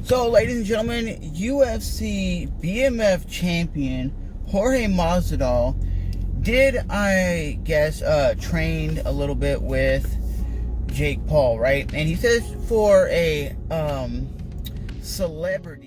So, ladies and gentlemen, UFC BMF champion Jorge Masvidal did, I guess, trained a little bit with Jake Paul, right? And he says for a celebrity.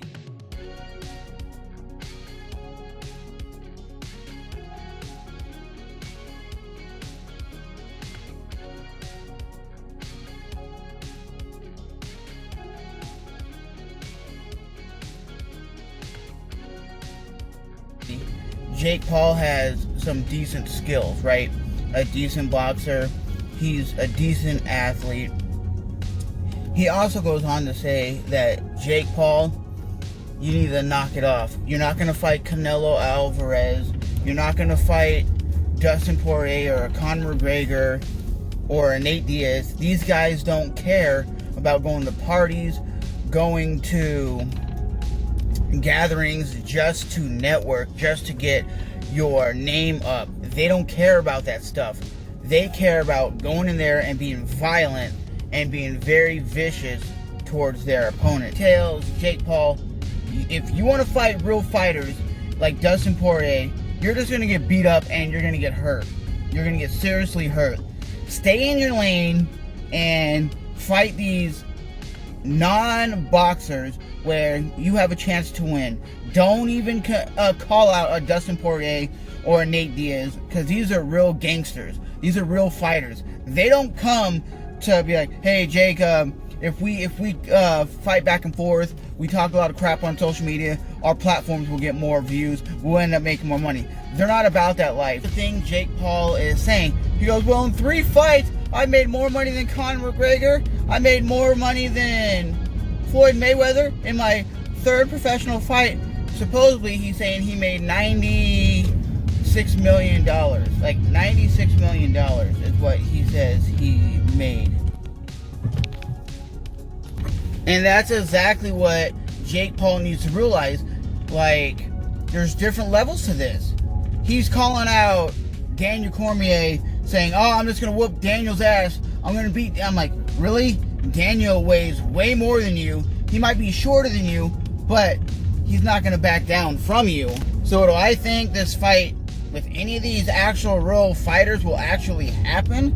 Jake Paul has some decent skills, right? A decent boxer. He's a decent athlete. He also goes on to say that Jake Paul, you need to knock it off. You're not going to fight Canelo Alvarez. You're not going to fight Dustin Poirier or Conor McGregor or Nate Diaz. These guys don't care about going to parties, going to gatherings just to network, just to get your name up. They don't care about that stuff. They care about going in there and being violent and being very vicious towards their opponent. Tells Jake Paul, if you want to fight real fighters like Dustin Poirier, you're just going to get beat up and you're going to get hurt. You're going to get seriously hurt. Stay in your lane and fight these non-boxers where you have a chance to win. Don't even call out a Dustin Poirier or a Nate Diaz, because these are real gangsters. These are real fighters. They don't come to be like, hey Jake, if we fight back and forth, we talk a lot of crap on social media, our platforms will get more views, we'll end up making more money. They're not about that life. The thing Jake Paul is saying, he goes, well, in 3 fights I made more money than Conor McGregor. I made more money than Floyd Mayweather in my 3rd professional fight. Supposedly he's saying he made $96 million. Like $96 million is what he says he made. And that's exactly what Jake Paul needs to realize. Like, there's different levels to this. He's calling out Daniel Cormier, saying, oh, I'm just going to whoop Daniel's ass. I'm going to beat... I'm like, really? Daniel weighs way more than you. He might be shorter than you, but he's not going to back down from you. So do I think this fight with any of these actual real fighters will actually happen?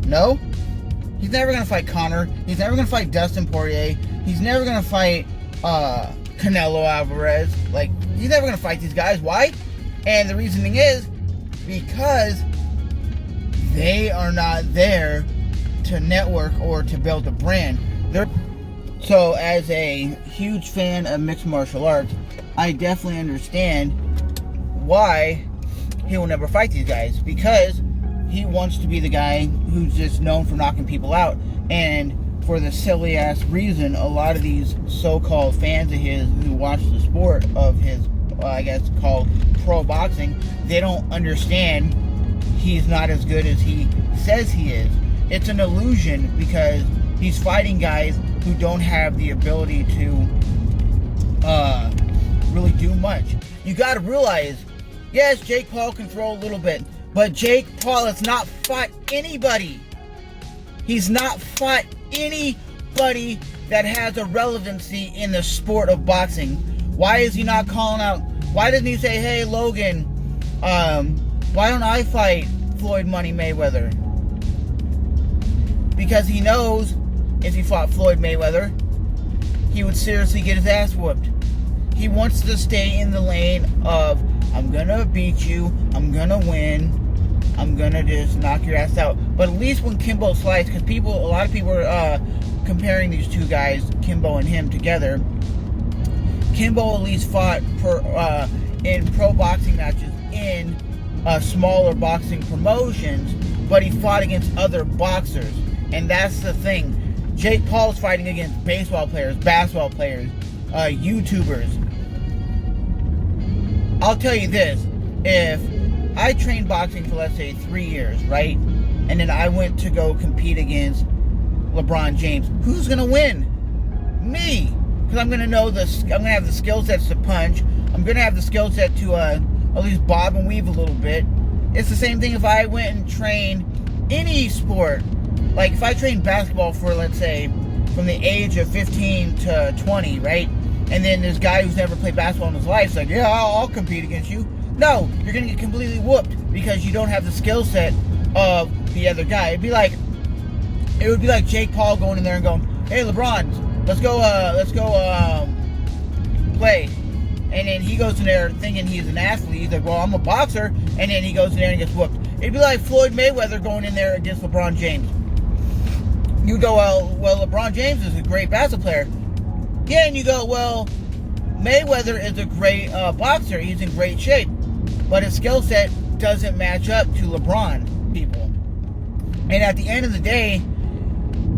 No. He's never going to fight Conor. He's never going to fight Dustin Poirier. He's never going to fight Canelo Alvarez. Like, he's never going to fight these guys. Why? And the reasoning is because they are not there to network or to build a brand. So as a huge fan of mixed martial arts, I definitely understand why he will never fight these guys, because he wants to be the guy who's just known for knocking people out. And for the silly ass reason, a lot of these so-called fans of his who watch the sport of his, I guess called pro boxing, they don't understand he's not as good as he says he is. It's an illusion, because he's fighting guys who don't have the ability to really do much. You got to realize, yes, Jake Paul can throw a little bit, but Jake Paul has not fought anybody. He's not fought anybody that has a relevancy in the sport of boxing. Why is he not calling out? Why doesn't he say, hey, Logan, why don't I fight Floyd Money Mayweather? Because he knows if he fought Floyd Mayweather, he would seriously get his ass whooped. He wants to stay in the lane of, I'm going to beat you, I'm going to win, I'm going to just knock your ass out. But at least when Kimbo sliced, because a lot of people are comparing these two guys, Kimbo and him, together. Kimbo at least fought in pro boxing matches in smaller boxing promotions, but he fought against other boxers. And that's the thing. Jake Paul's fighting against baseball players, basketball players, YouTubers. I'll tell you this. If I trained boxing for, let's say, 3 years, right? And then I went to go compete against LeBron James, who's going to win? Me. Because I'm going to know I'm going to have the skill sets to punch. I'm going to have the skill set to at least bob and weave a little bit. It's the same thing if I went and trained any sport. Like if I trained basketball for, let's say, from the age of 15 to 20, right? And then this guy who's never played basketball in his life is like, yeah, I'll compete against you. No, you're going to get completely whooped because you don't have the skill set of the other guy. It would be like Jake Paul going in there and going, hey, LeBron, let's go play. And then he goes in there thinking he's an athlete. He's like, well, I'm a boxer. And then he goes in there and gets whooped. It'd be like Floyd Mayweather going in there against LeBron James. You go, well, LeBron James is a great basketball player. Yeah, and you go, well, Mayweather is a great boxer. He's in great shape. But his skill set doesn't match up to LeBron, people. And at the end of the day,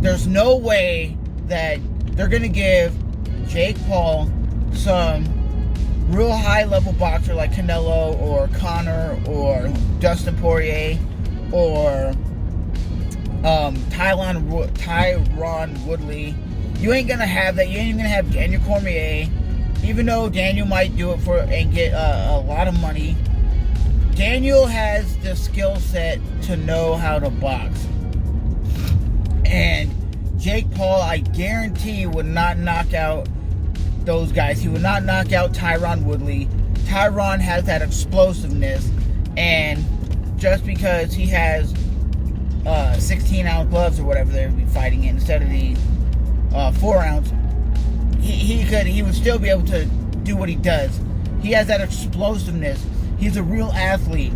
there's no way that they're going to give Jake Paul some real high-level boxer like Canelo or Conor or Dustin Poirier or Tyron Woodley. You ain't going to have that. You ain't even going to have Daniel Cormier. Even though Daniel might do it for and get a lot of money, Daniel has the skill set to know how to box. And Jake Paul, I guarantee, would not knock out those guys. He would not knock out Tyron Woodley. Tyron has that explosiveness, and just because he has 16-ounce gloves or whatever they would be fighting in instead of the 4-ounce, he would still be able to do what he does. He has that explosiveness. He's a real athlete.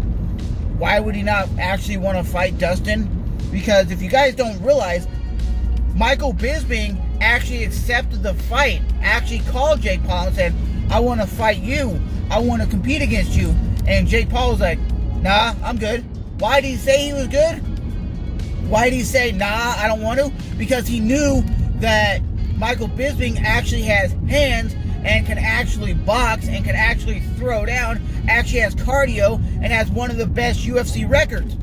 Why would he not actually want to fight Dustin? Because if you guys don't realize, Michael Bisping actually accepted the fight, actually called Jake Paul and said, I want to fight you. I want to compete against you. And Jake Paul was like, nah, I'm good. Why did he say he was good? Why did he say, nah, I don't want to? Because he knew that Michael Bisping actually has hands and can actually box and can actually throw down, actually has cardio, and has one of the best UFC records.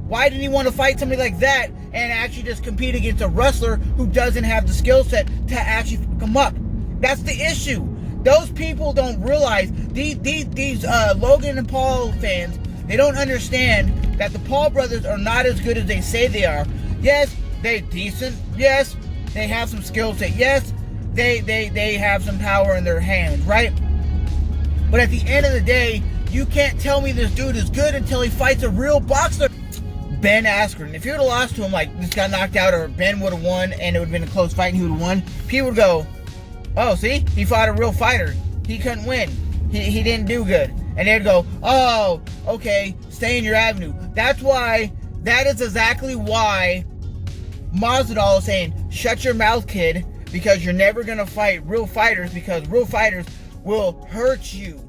Why didn't he want to fight somebody like that and actually just compete against a wrestler who doesn't have the skill set to actually fuck him up? That's the issue. Those people don't realize, these Logan and Paul fans, they don't understand that the Paul brothers are not as good as they say they are. Yes, they're decent. Yes, they have some skill set. Yes, they have some power in their hands, right? But at the end of the day, you can't tell me this dude is good until he fights a real boxer. Ben Askren, if you would have lost to him, like just got knocked out, or Ben would have won and it would have been a close fight and he would have won, people would go, oh, see, he fought a real fighter. He couldn't win. He didn't do good. And they'd go, oh, okay, stay in your avenue. That is exactly why Masvidal is saying, shut your mouth, kid, because you're never going to fight real fighters, because real fighters will hurt you.